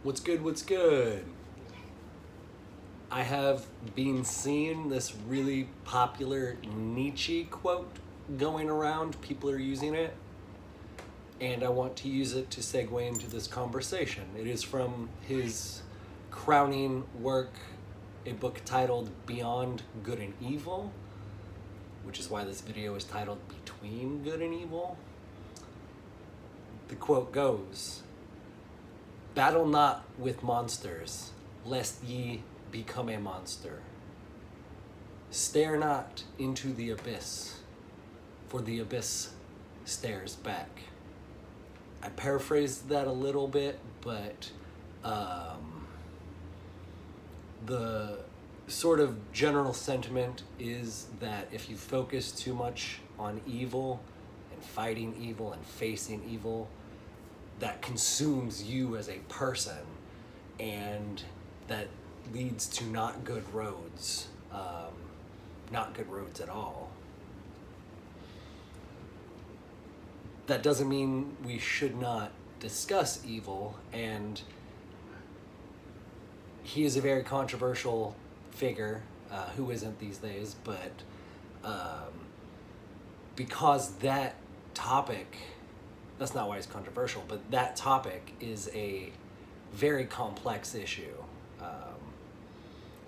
What's good? What's good? I have been seeing this really popular Nietzsche quote going around. People are using it, and I want to use it to segue into this conversation. It is from his crowning work, a book titled Beyond Good and Evil, which is why this video is titled Between Good and Evil. The quote goes, "Battle not with monsters, lest ye become a monster. Stare not into the abyss, for the abyss stares back." I paraphrased that a little bit, but the sort of general sentiment is that if you focus too much on evil and fighting evil and facing evil, that consumes you as a person, and that leads to not good roads, not good roads at all. That doesn't mean we should not discuss evil, and he is a very controversial figure, who isn't these days, but because that topic, that's not why it's controversial, but that topic is a very complex issue.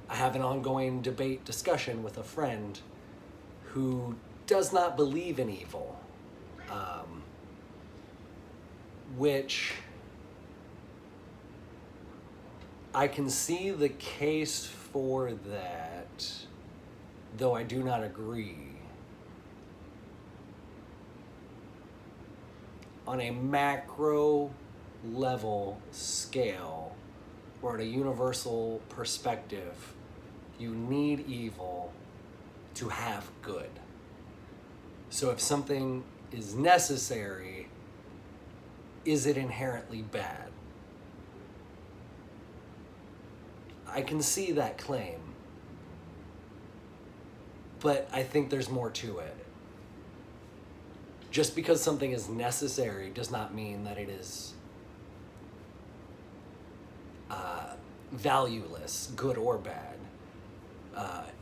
I have an ongoing debate discussion with a friend who does not believe in evil, which I can see the case for that, though I do not agree. On a macro level scale, or at a universal perspective, you need evil to have good. So if something is necessary, is it inherently bad? I can see that claim, but I think there's more to it. Just because something is necessary does not mean that it is valueless, good or bad.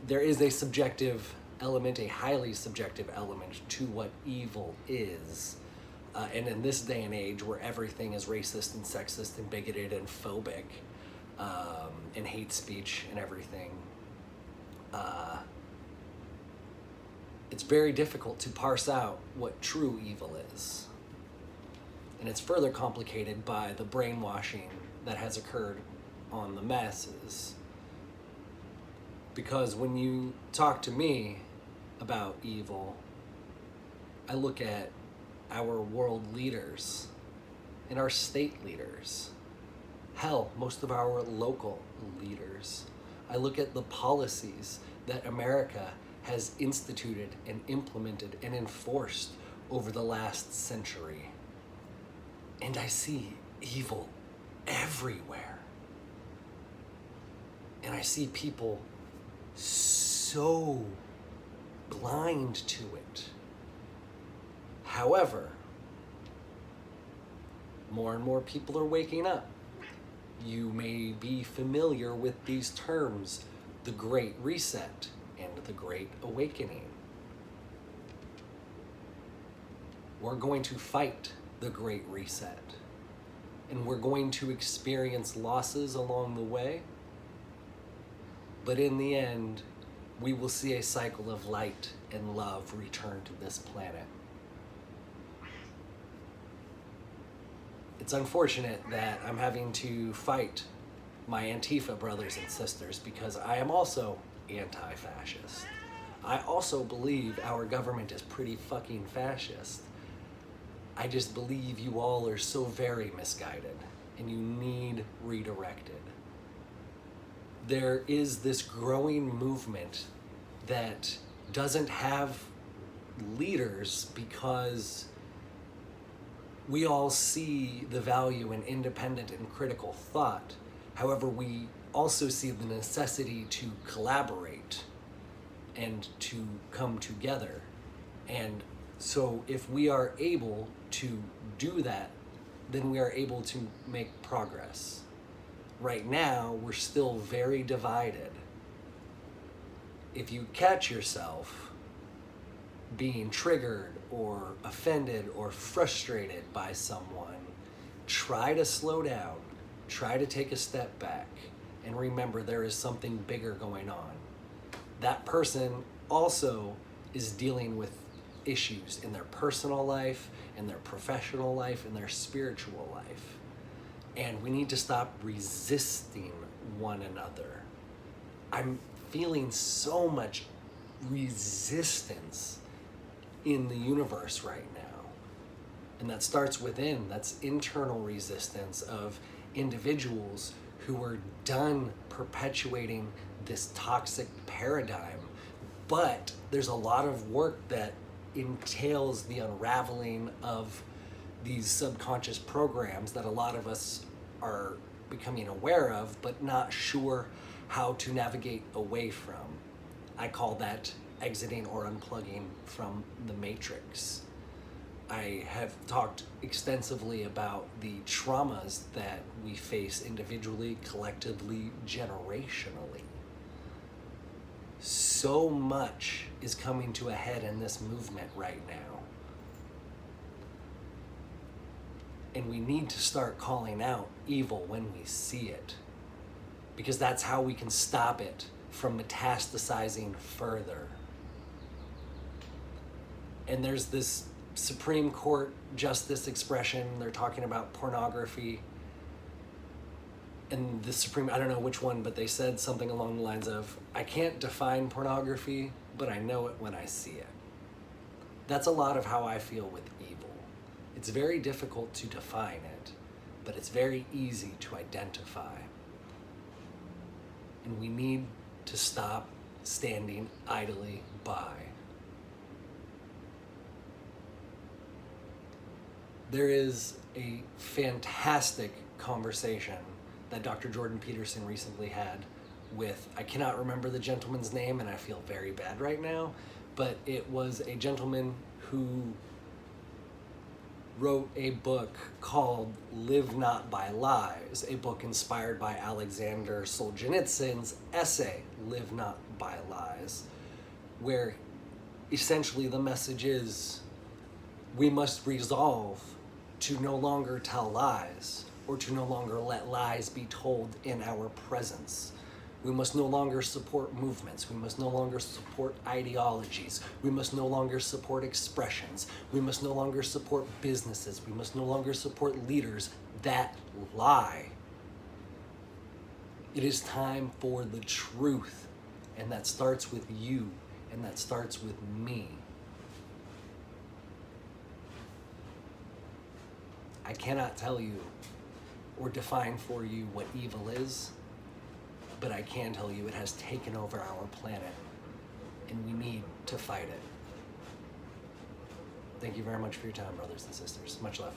There is a subjective element, a highly subjective element to what evil is. And in this day and age where everything is racist and sexist and bigoted and phobic, and hate speech and everything, it's very difficult to parse out what true evil is. And it's further complicated by the brainwashing that has occurred on the masses. Because when you talk to me about evil, I look at our world leaders and our state leaders. Hell, most of our local leaders. I look at the policies that America has instituted and implemented and enforced over the last century. And I see evil everywhere. And I see people so blind to it. However, more and more people are waking up. You may be familiar with these terms, the Great Reset and the Great Awakening. We're going to fight the Great Reset, and we're going to experience losses along the way, but in the end, we will see a cycle of light and love return to this planet. It's unfortunate that I'm having to fight my Antifa brothers and sisters because I am also anti-fascist. I also believe our government is pretty fucking fascist. I just believe you all are so very misguided and you need redirected. There is this growing movement that doesn't have leaders because we all see the value in independent and critical thought. However, we also see the necessity to collaborate and to come together. And so if we are able to do that, then we are able to make progress. right now, we're still very divided. If you catch yourself being triggered or offended or frustrated by someone, try to slow down, try to take a step back, and remember there is something bigger going on. That person also is dealing with issues in their personal life, in their professional life, in their spiritual life. And we need to stop resisting one another. I'm feeling so much resistance in the universe right now. And that starts within, that's internal resistance of individuals who are done perpetuating this toxic paradigm. But there's a lot of work that entails the unraveling of these subconscious programs that a lot of us are becoming aware of, but not sure how to navigate away from. I call that exiting or unplugging from the matrix. I have talked extensively about the traumas that we face individually, collectively, generationally. So much is coming to a head in this movement right now. And we need to start calling out evil when we see it, because that's how we can stop it from metastasizing further. And there's this Supreme Court justice expression, they're talking about pornography. And the Supreme, I don't know which one, but they said something along the lines of, I can't define pornography, but I know it when I see it. That's a lot of how I feel with evil. It's very difficult to define it, but it's very easy to identify. And we need to stop standing idly by. There is a fantastic conversation that Dr. Jordan Peterson recently had with, I cannot remember the gentleman's name and I feel very bad right now, but it was a gentleman who wrote a book called Live Not by Lies, a book inspired by Alexander Solzhenitsyn's essay, Live Not by Lies, where essentially the message is we must resolve to no longer tell lies or to no longer let lies be told in our presence. We must no longer support movements. We must no longer support ideologies. We must no longer support expressions. We must no longer support businesses. We must no longer support leaders that lie. It is time for the truth, and that starts with you, and that starts with me. I cannot tell you or define for you what evil is, but I can tell you it has taken over our planet, and we need to fight it. Thank you very much for your time, brothers and sisters. Much love.